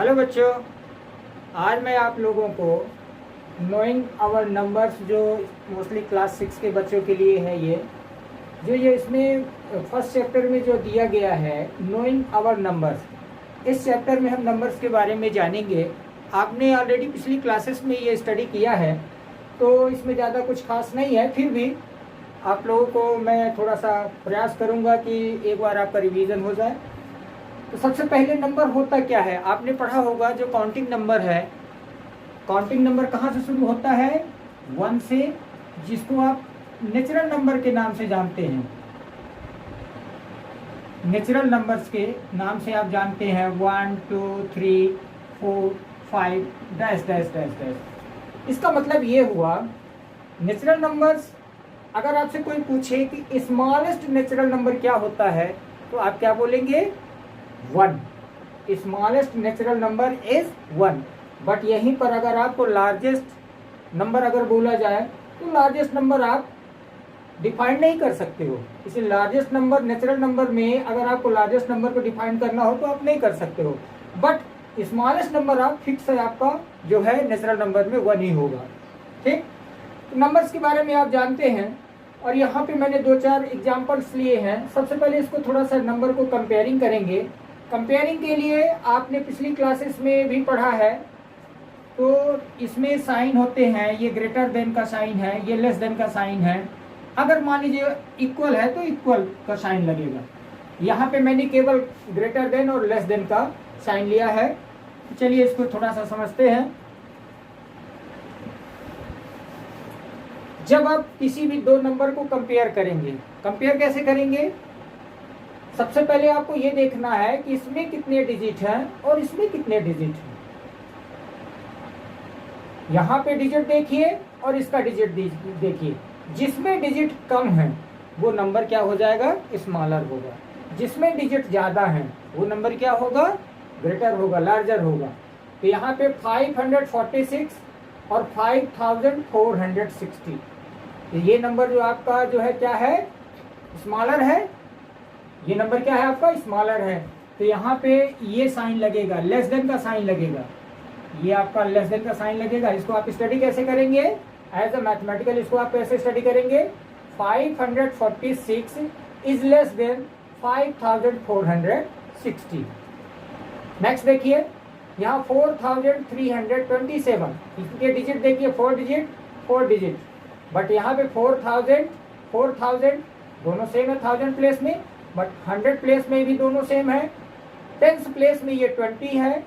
Hello बच्चों, आज मैं आप लोगों को नोइंग आवर नंबर्स जो मोस्टली क्लास 6 के बच्चों के लिए है, ये इसमें फर्स्ट चैप्टर में जो दिया गया है नोइंग आवर नंबर्स, इस चैप्टर में हम नंबर्स के बारे में जानेंगे। आपने ऑलरेडी पिछली क्लासेस में ये स्टडी किया है तो इसमें ज़्यादा कुछ खास नहीं है, फिर भी आप लोगों को मैं थोड़ा सा प्रयास करूँगा कि एक बार आपका रिवीजन हो जाए। तो सबसे पहले नंबर होता क्या है, आपने पढ़ा होगा जो काउंटिंग नंबर है। काउंटिंग नंबर कहाँ से शुरू होता है? 1 से, जिसको आप नेचुरल नंबर के नाम से जानते हैं। नेचुरल नंबर्स के नाम से आप जानते हैं 1 2 3 4 5 डैश डैश डैश डैश। इसका मतलब ये हुआ नेचुरल नंबर्स। अगर आपसे कोई पूछे कि स्मॉलेस्ट नेचुरल नंबर क्या होता है तो आप क्या बोलेंगे? 1। Smallest natural number is 1। But यहीं पर अगर आपको लार्जेस्ट नंबर अगर बोला जाए तो लार्जेस्ट नंबर आप डिफाइन नहीं कर सकते हो। इसे लार्जेस्ट नंबर नेचुरल नंबर में अगर आपको लार्जेस्ट नंबर को डिफाइन करना हो तो आप नहीं कर सकते हो। बट स्मॉलेस्ट नंबर आप फिक्स है, आपका जो है नेचुरल नंबर में 1 ही होगा। ठीक, तो नंबर्स के बारे में आप जानते हैं और यहाँ पे मैंने 2-4 एग्जाम्पल्स लिए हैं। सबसे पहले इसको थोड़ा सा नंबर को कंपेयरिंग करेंगे। कंपेयरिंग के लिए आपने पिछली क्लासेस में भी पढ़ा है, तो इसमें साइन होते हैं। ये ग्रेटर देन का साइन है, ये लेस देन का साइन है। अगर मान लीजिए इक्वल है तो इक्वल का साइन लगेगा। यहाँ पे मैंने केवल ग्रेटर देन और लेस देन का साइन लिया है। चलिए इसको थोड़ा सा समझते हैं। जब आप किसी भी दो नंबर को कंपेयर करेंगे, कंपेयर कैसे करेंगे? सबसे पहले आपको ये देखना है कि इसमें कितने डिजिट हैं और इसमें कितने डिजिट हैं। यहाँ पे डिजिट देखिए और इसका डिजिट देखिए। जिसमें डिजिट कम है वो नंबर क्या हो जाएगा? स्मॉलर होगा। जिसमें डिजिट ज्यादा है वो नंबर क्या होगा? ग्रेटर होगा, लार्जर होगा। तो यहाँ पे 546 और 5460, ये नंबर जो आपका जो है क्या है? स्मॉलर है। ये नंबर क्या है आपका? स्मॉलर है। तो यहाँ पे ये साइन लगेगा, लेस देन का साइन लगेगा। ये आपका लेस देन का साइन लगेगा। इसको आप स्टडी कैसे करेंगे? एज अ मैथमेटिकल इसको आप कैसे स्टडी करेंगे? 546 इज लेस देन 5460। नेक्स्ट देखिए, यहाँ 4327, इसके डिजिट देखिए, 4 डिजिट। बट यहाँ पे 4000 दोनों सेम है 1000 प्लेस में, बट 100 प्लेस में भी दोनों सेम है। 10th प्लेस में ये 20 है,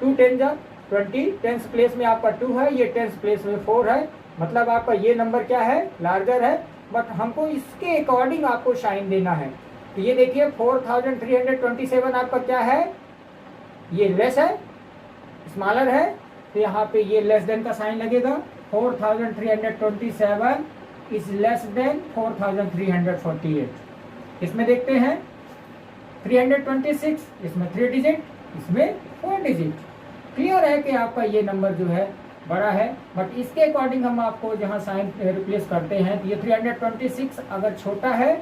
2 10 जा 20। 10th प्लेस में आपका 2 है, ये 10th प्लेस में 4 है। मतलब आपका ये नंबर क्या है? लार्जर है। बट हमको इसके अकॉर्डिंग आपको साइन देना है। तो ये देखिए 4327 आपका क्या है? ये लेस है, स्मॉलर है। तो यहाँ पे ये लेस देन का साइन लगेगा। 4327 इज लेस देन 4348। इसमें देखते हैं 326, इसमें 3 डिजिट, इसमें 4 डिजिट। क्लियर है कि आपका ये नंबर जो है बड़ा है। बट इसके अकॉर्डिंग हम आपको जहाँ साइन रिप्लेस करते हैं, तो ये 326 अगर छोटा है,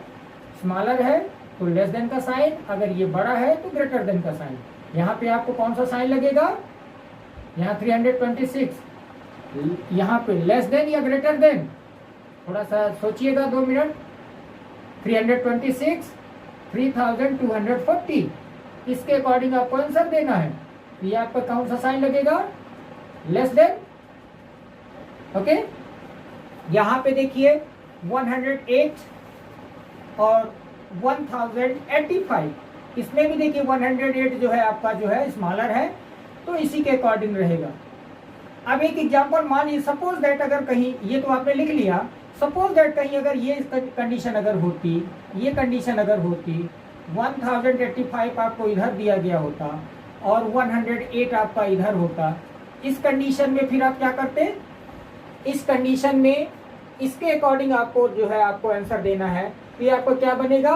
स्मॉलर है, तो लेस देन का साइन। अगर ये बड़ा है तो ग्रेटर देन का साइन। यहाँ पे आपको कौन सा साइन लगेगा? यहाँ 326, यहाँ पे लेस देन या ग्रेटर देन? थोड़ा सा सोचिएगा 2 मिनट। 326 3240, इसके अकॉर्डिंग आपको आंसर देना है। ये आपका कौन सा साइन लगेगा? Less than. ओके, यहाँ पे देखिए 108 और 1085, इसमें भी देखिए 108 जो है आपका जो है स्मॉलर है, तो इसी के अकॉर्डिंग रहेगा। अब एक एग्जांपल मान लीजिए, सपोज दैट अगर कहीं, ये तो आपने लिख लिया, सपोज दैट कहीं अगर ये कंडीशन अगर होती, ये कंडीशन अगर होती, 1085 आपको इधर दिया गया होता और 108 आपका इधर होता। इस कंडीशन में फिर आप क्या करते? इस कंडीशन में इसके अकॉर्डिंग आपको जो है आपको आंसर देना है। तो ये आपको क्या बनेगा?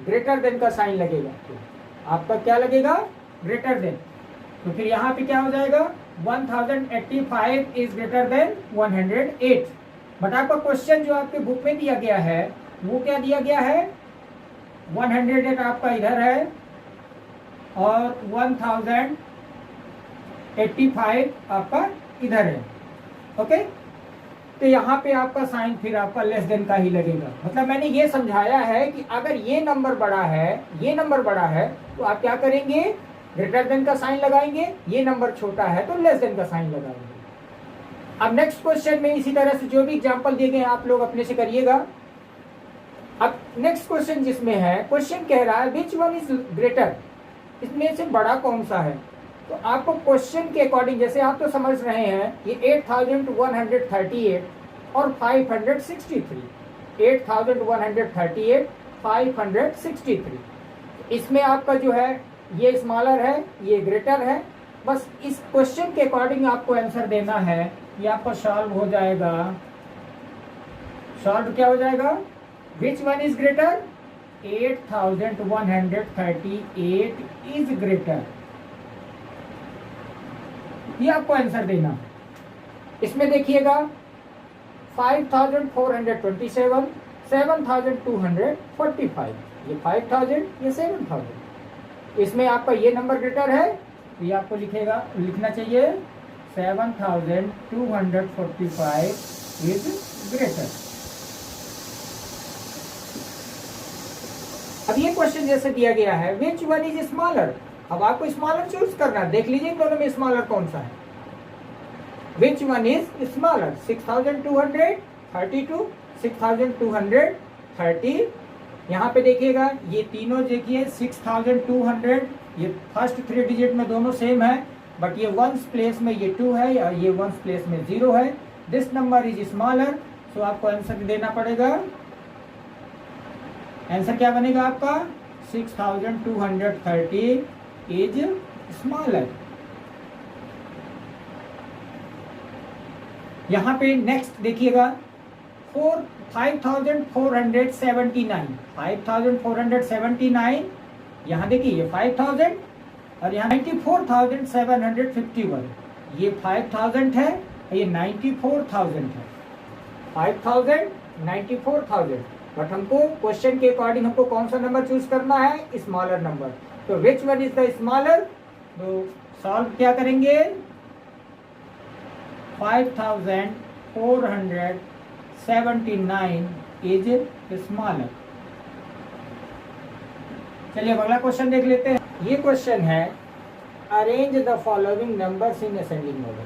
ग्रेटर देन का साइन लगेगा। आपका क्या लगेगा? Greater than. तो फिर यहाँ पे क्या हो जाएगा? 1085 इज ग्रेटर देन 108। बट आपका क्वेश्चन जो आपके बुक में दिया गया है वो क्या दिया गया है? 108 आपका इधर है और 85 आपका इधर है। ओके, तो यहाँ पे आपका साइन फिर आपका लेस देन का ही लगेगा। मतलब मैंने ये समझाया है कि अगर ये नंबर बड़ा है, ये नंबर बड़ा है, तो आप क्या करेंगे, ग्रेटर देन का साइन लगाएंगे। ये नंबर छोटा है तो लेस देन का साइन लगाएंगे। अब नेक्स्ट क्वेश्चन में इसी तरह से जो भी एग्जांपल दिए गए आप लोग अपने से करिएगा। अब नेक्स्ट क्वेश्चन जिसमें है, क्वेश्चन कह रहा है विच वन इज ग्रेटर, इसमें से बड़ा कौन सा है। तो आपको क्वेश्चन के अकॉर्डिंग, जैसे आप तो समझ रहे हैं ये 8138 और 563, 8138 563, इसमें आपका जो है ये स्मॉलर है, ये ग्रेटर है। बस इस क्वेश्चन के अकॉर्डिंग आपको आंसर देना है। ये आपका सॉल्व हो जाएगा। सॉल्व क्या हो जाएगा, which one is greater, 8138 is greater, ये आपको आंसर देना। इसमें देखिएगा 5427, 7245, ये 5000, ये 7000। इसमें आपका ये नंबर ग्रेटर है, ये आपको लिखना चाहिए 7245 इज ग्रेटर। अब ये क्वेश्चन जैसे दिया गया है विच वन इज स्मॉलर, अब आपको स्मॉलर चूज करना है। देख लीजिए इन दोनों में स्मॉलर कौन सा है। Which one is smaller, 6232, 6230। यहाँ पे देखिएगा ये तीनों देखिए 6200, ये फर्स्ट 3 डिजिट में दोनों सेम है, बट ये वंस प्लेस में ये 2 है और ये वंस प्लेस में 0 है। दिस नंबर इज स्मॉलर, सो आपको आंसर देना पड़ेगा। आंसर क्या बनेगा आपका, 6230 इज स्मॉलर। यहाँ पे नेक्स्ट देखिएगा 5479, यहाँ देखिए ये 5000 और यहाँ 94,751, ये 5000 है, ये 94,000 है, 5000 94,000। बट हमको क्वेश्चन के अकॉर्डिंग हमको कौन सा नंबर चूज करना है, स्मॉलर नंबर। तो which one is the smaller, तो सॉल्व क्या करेंगे, 5479 इज स्मॉलर। चलिए अगला क्वेश्चन देख लेते हैं। ये क्वेश्चन है arrange the following numbers in ascending order.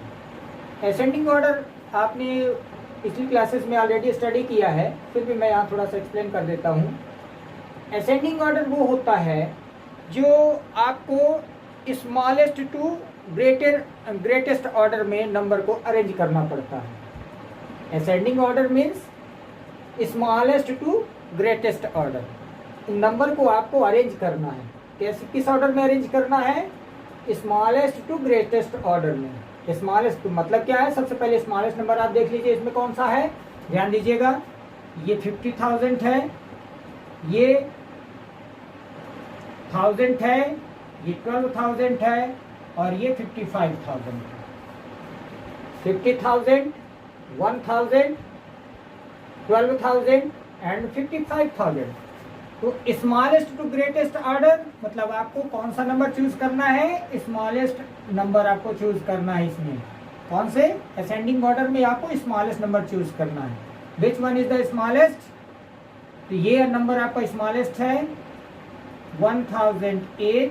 Ascending order आपने पिछली क्लासेस में ऑलरेडी स्टडी किया है, फिर भी मैं यहाँ थोड़ा सा एक्सप्लेन कर देता हूँ। असेंडिंग ऑर्डर वो होता है जो आपको स्मॉलेस्ट टू ग्रेटेस्ट ऑर्डर में नंबर को अरेंज करना पड़ता है। Ascending order means smallest to greatest order, number को आपको अरेंज करना है। कैसे, किस ऑर्डर में अरेंज करना है, स्मॉलेस्ट टू ग्रेटेस्ट ऑर्डर में। स्मॉलेस्ट मतलब क्या है, सबसे पहले स्मॉलेस्ट नंबर आप देख लीजिए इसमें कौन सा है, ध्यान दीजिएगा। ये 50,000 है, ये 1000 है, ये 12,000 है और ये 55,000 है। 50,000, 1000, 12,000 एंड 55,000। तो स्मॉलेस्ट टू ग्रेटेस्ट ऑर्डर मतलब आपको कौन सा नंबर चूज करना है, स्मॉलेस्ट नंबर आपको चूज करना है। इसमें कौन से, असेंडिंग ऑर्डर में आपको स्मॉलेस्ट नंबर चूज करना है। Which one is the smallest, तो ये नंबर आपका स्मॉलेस्ट है 1008।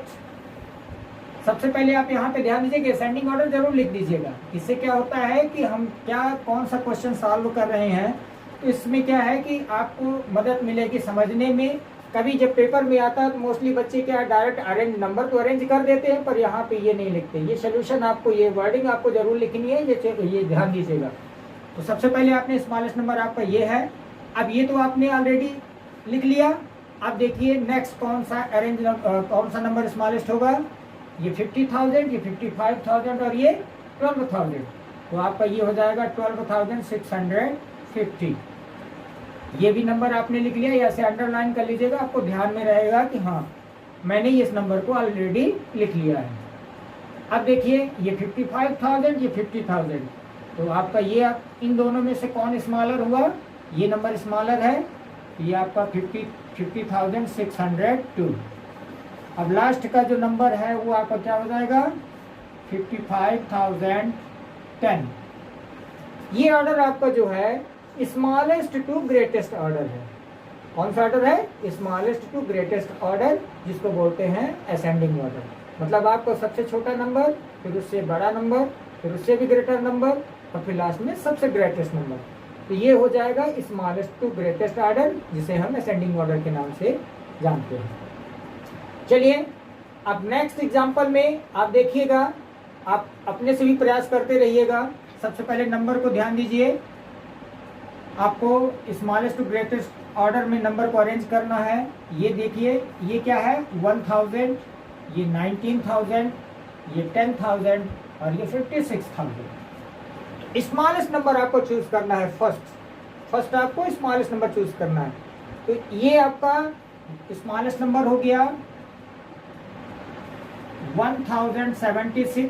सबसे पहले आप यहाँ पे ध्यान दीजिए कि असेंडिंग ऑर्डर जरूर लिख दीजिएगा। इससे क्या होता है कि हम क्या कौन सा क्वेश्चन सॉल्व कर रहे हैं, तो इसमें क्या है कि आपको मदद मिलेगी समझने में। कभी जब पेपर में आता है तो मोस्टली बच्चे क्या डायरेक्ट अरेंज नंबर तो अरेंज कर देते हैं, पर यहाँ पे ये नहीं लिखते। ये सोल्यूशन आपको, ये वर्डिंग आपको जरूर लिखनी है, ये ध्यान दीजिएगा। तो सबसे पहले आपने स्मॉलेस्ट नंबर आपका ये है। अब ये तो आपने ऑलरेडी लिख लिया। अब देखिए नेक्स्ट कौन सा कौन सा नंबर स्मॉलेस्ट होगा, ये 50,000, ये 55,000 और ये 12,000। तो आपका ये हो जाएगा 12,650। ये भी नंबर आपने लिख लिया, ऐसे अंडरलाइन कर लीजिएगा, आपको ध्यान में रहेगा कि हाँ मैंने इस नंबर को ऑलरेडी लिख लिया है। अब देखिए ये 55,000, ये 50,000, तो आपका ये इन दोनों में से कौन स्मॉलर हुआ, ये नंबर स्मॉलर है, ये आपका 50,602। अब लास्ट का जो नंबर है वो आपका क्या हो जाएगा 55,010। ये ऑर्डर आपका जो है स्मॉलेस्ट टू ग्रेटेस्ट ऑर्डर है। कौन सा ऑर्डर है? स्मॉलेस्ट टू ग्रेटेस्ट ऑर्डर, जिसको बोलते हैं असेंडिंग ऑर्डर। मतलब आपको सबसे छोटा नंबर, फिर उससे बड़ा नंबर, फिर उससे भी ग्रेटर नंबर, और फिर लास्ट में सबसे ग्रेटेस्ट नंबर। तो ये हो जाएगा स्मॉलेस्ट टू ग्रेटेस्ट ऑर्डर, जिसे हम असेंडिंग ऑर्डर के नाम से जानते हैं। चलिए अब नेक्स्ट एग्जांपल में आप देखिएगा, आप अपने से भी प्रयास करते रहिएगा। सबसे पहले नंबर को ध्यान दीजिए, आपको स्मॉलेस्ट टू ग्रेटेस्ट ऑर्डर में नंबर को अरेंज करना है। ये देखिए, ये क्या है? 1000, ये 19,000, ये 10,000 और ये 56,000। स्मॉलेस्ट नंबर आपको चूज करना है। फर्स्ट आपको स्मॉलेस्ट नंबर चूज करना है। तो ये आपका स्मॉलेस्ट नंबर हो गया 1076,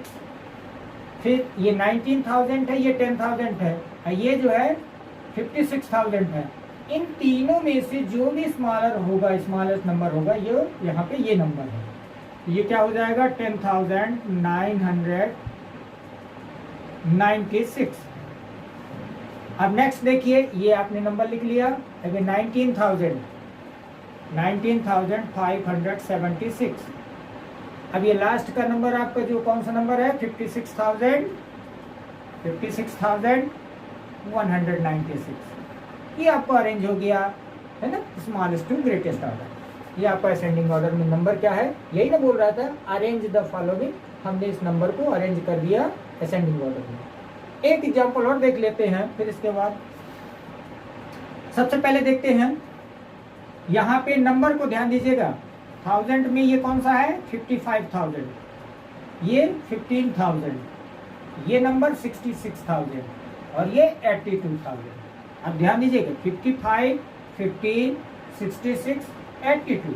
फिर ये 19,000 है, ये 10,000 है, और ये जो है 56,000 है। इन तीनों में से जो भी स्मॉलर होगा, स्मॉलेस्ट नंबर होगा, ये यहाँ पे ये नंबर है। ये क्या हो जाएगा? 10,996। अब नेक्स्ट देखिए, ये आपने नंबर लिख लिया। अभी 19,576। अब ये लास्ट का नंबर आपका जो कौन सा नंबर है? 56,196। ये आपको अरेंज हो गया है ना, स्मॉलेस्ट टू ग्रेटेस्ट ऑर्डर। ये आपका असेंडिंग ऑर्डर में नंबर क्या है? यही ना बोल रहा था, अरेंज द फॉलोइंग। हमने इस नंबर को अरेंज कर दिया असेंडिंग ऑर्डर में। एक एग्जांपल और देख लेते हैं, फिर इसके बाद सबसे पहले देखते हैं, यहाँ पे नंबर को ध्यान दीजिएगा। 1000 में ये कौन सा है? 55,000, ये 15,000, ये नंबर 66,000 और ये 82,000। अब ध्यान दीजिएगा, 55, 15, 66, 82,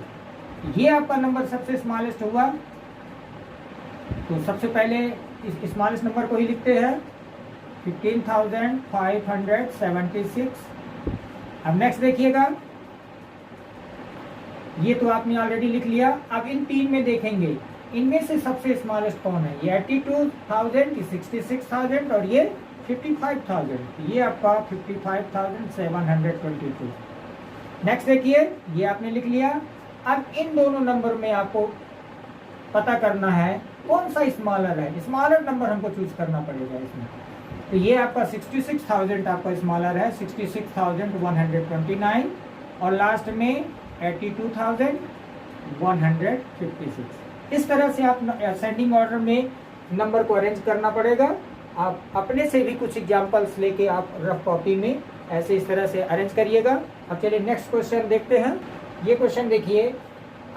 ये आपका नंबर सबसे स्मॉलेस्ट हुआ। तो सबसे पहले इस स्मॉलेस्ट नंबर को ही लिखते हैं, 15,576। अब नेक्स्ट देखिएगा, ये तो आपने ऑलरेडी लिख लिया। अब इन तीन में देखेंगे, इनमें से सबसे स्मॉलेस्ट कौन है? ये 82,000, ये 66,000 और ये 55,000। ये आपका 55,722। नेक्स्ट देखिए, ये आपने लिख लिया। अब इन दोनों नंबर में आपको पता करना है कौन सा स्मॉलर है। स्मॉलर नंबर हमको चूज करना पड़ेगा इसमें। तो ये आपका 66,000 आपका स्मॉलर है, 66,129, और लास्ट में 82,156। इस तरह से आप असेंडिंग ऑर्डर में नंबर को अरेंज करना पड़ेगा। आप अपने से भी कुछ एग्जांपल्स लेके आप रफ कॉपी में ऐसे इस तरह से अरेंज करिएगा। अब चलिए नेक्स्ट क्वेश्चन देखते हैं। ये क्वेश्चन देखिए,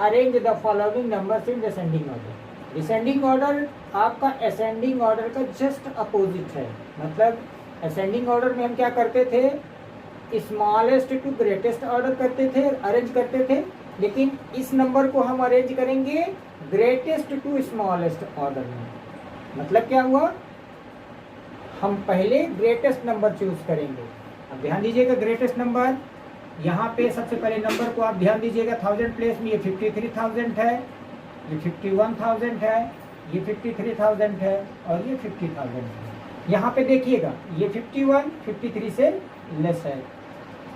arrange the following numbers in descending order. Descending order आपका असेंडिंग ऑर्डर का जस्ट अपोजिट है। मतलब असेंडिंग ऑर्डर में हम क्या करते थे? स्मॉलेस्ट टू ग्रेटेस्ट ऑर्डर करते थे, अरेंज करते थे। लेकिन इस नंबर को हम अरेंज करेंगे ग्रेटेस्ट टू स्मॉलेस्ट ऑर्डर में। मतलब क्या हुआ? हम पहले ग्रेटेस्ट नंबर चूज करेंगे। अब ध्यान दीजिएगा, ग्रेटेस्ट नंबर यहाँ पे सबसे पहले नंबर को आप ध्यान दीजिएगा, 1000 प्लेस में ये 53,000 है, ये 51,000 है, ये 53,000 है और ये 50,000 है। यहाँ पे देखिएगा, ये 51 53 से लेस है,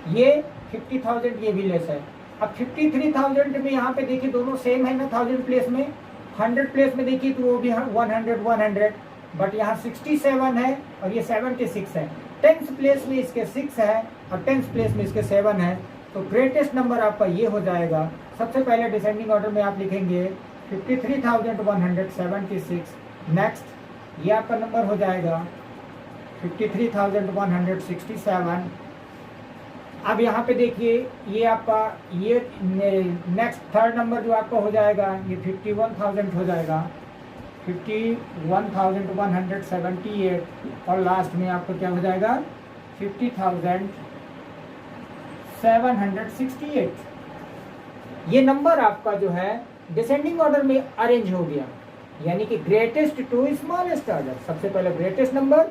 ये 50,000 ये भी लेस है। अब 53,000 में यहाँ पे देखिए दोनों सेम है ना 1000 प्लेस में। 100 प्लेस में देखिए तो वो भी 100, बट यहाँ 67 है और ये 76 है। 10th प्लेस में इसके 6 है और 10th प्लेस में इसके 7 है। तो ग्रेटेस्ट नंबर आपका ये हो जाएगा। सबसे पहले डिसेंडिंग ऑर्डर में आप लिखेंगे 53,176। नेक्स्ट ये आपका नंबर हो जाएगा 53,167। अब यहाँ पे देखिए ये आपका ये नेक्स्ट थर्ड नंबर जो आपका हो जाएगा ये 51,000 हो जाएगा, 51,178 और लास्ट में आपको क्या हो जाएगा 50,768। ये नंबर आपका जो है डिसेंडिंग ऑर्डर में अरेंज हो गया, यानी कि ग्रेटेस्ट टू स्मॉलेस्ट ऑर्डर। सबसे पहले ग्रेटेस्ट नंबर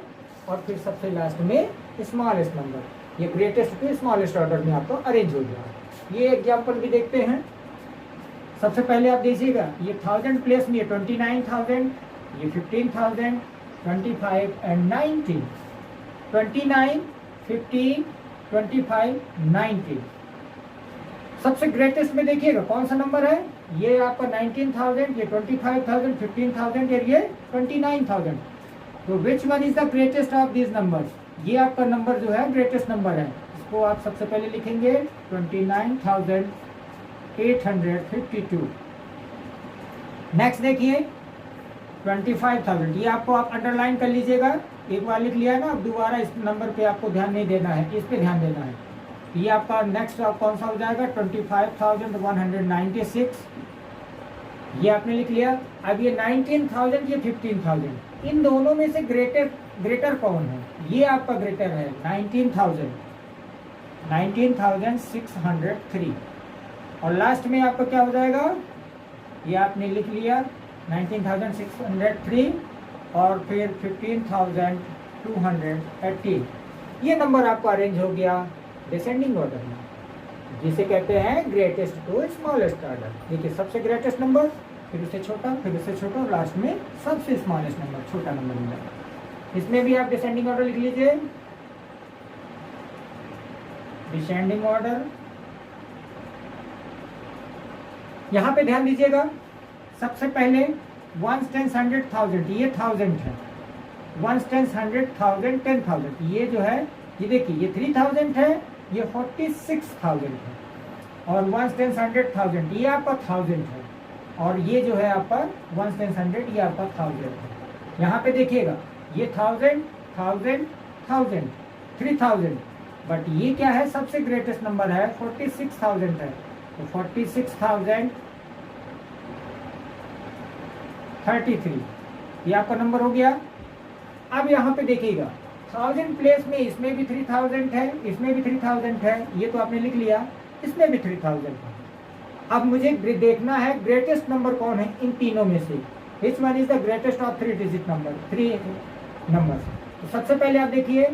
और फिर सबसे लास्ट में स्मॉलेस्ट नंबर, ये ग्रेटेस्ट टू स्मॉलेस्ट ऑर्डर में आपको अरेंज हो गया। ये एग्जांपल भी देखते हैं। सबसे पहले आप देखिएगा ये 1000 प्लेस में 29,000, ये 15,000, 25 एंड 19, 29, 15, 25, 19। सबसे ग्रेटेस्ट में देखिएगा कौन सा नंबर है, ये आपका 19,000, ये 25,000, 15,000 और ये 29,000। तो which one is the greatest of these numbers? ये आपका नंबर जो है ग्रेटेस्ट नंबर है, इसको आप सबसे पहले लिखेंगे 29,852। नेक्स्ट देखिए 25,000, ये आपको आप अंडरलाइन कर लीजिएगा, एक बार लिख लिया है ना, अब दोबारा इस नंबर पे आपको ध्यान नहीं देना है, इस पे ध्यान देना है। ये आपका नेक्स्ट कौन सा हो जाएगा, 25,196, ये आपने लिख लिया। अब ये 19,000, ये 15,000, इन दोनों में से ग्रेटर कौन है? ये आपका ग्रेटर है 19,603। और लास्ट में आपका क्या हो जाएगा, ये आपने लिख लिया 19,603 और फिर 15,218। ये नंबर आपका अरेंज हो गया डिसेंडिंग ऑर्डर में, जिसे कहते हैं ग्रेटेस्ट टू स्मॉलेस्ट ऑर्डर। देखिए सबसे ग्रेटेस्ट नंबर, फिर उससे छोटा, फिर उससे छोटा और लास्ट में सबसे स्मॉलेस्ट नंबर, छोटा नंबर मिला। इसमें भी आप डिसेंडिंग ऑर्डर लिख लीजिए, डिसेंडिंग ऑर्डर। यहां पे ध्यान दीजिएगा, सबसे पहले 1s, 10s, 100,000, ये 1000 है। 1s, 10s, 100,000, 10,000, ये जो है, ये देखिए ये 3000 है, ये 46,000 है। और 1s, 10s, 100,000, ये आपका 1000 है। और ये जो है आपका 1s, 10s, 100, ये आपका 1000 है। यहाँ पे देखिएगा ये 1000, 1000, 1000, 3000, बट ये क्या है, सबसे ग्रेटेस्ट नंबर है 46,000 है। तो 46,033, ये आपका नंबर हो गया। अब यहाँ पे देखिएगा 1000 प्लेस में इसमें भी 3000 है, इसमें भी 3000 है, ये तो आपने लिख लिया, इसमें भी 3000 है। अब मुझे देखना है ग्रेटेस्ट नंबर कौन है इन तीनों में से, which one is the greatest of 3 digit number, 3 number. तो सबसे पहले आप देखिए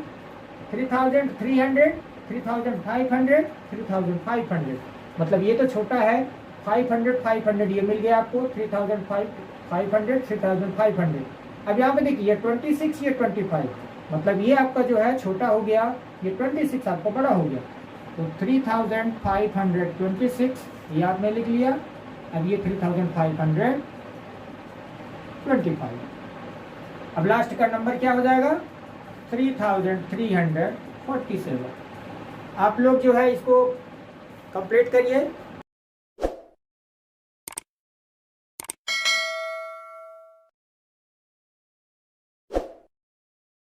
3,300, 3,500, 3,500, मतलब ये तो छोटा है। 500, 500 ये मिल गया आपको, 3,500, 3,500। अब यहाँ पे देखिए ये 26, ये 25, मतलब ये आपका जो है छोटा हो गया, ये 26 आपका बड़ा हो गया। तो 3,526 ये आपने लिख लिया। अब ये 3,525। अब लास्ट का नंबर क्या हो जाएगा, 3,347। आप लोग जो है इसको कंप्लीट करिए।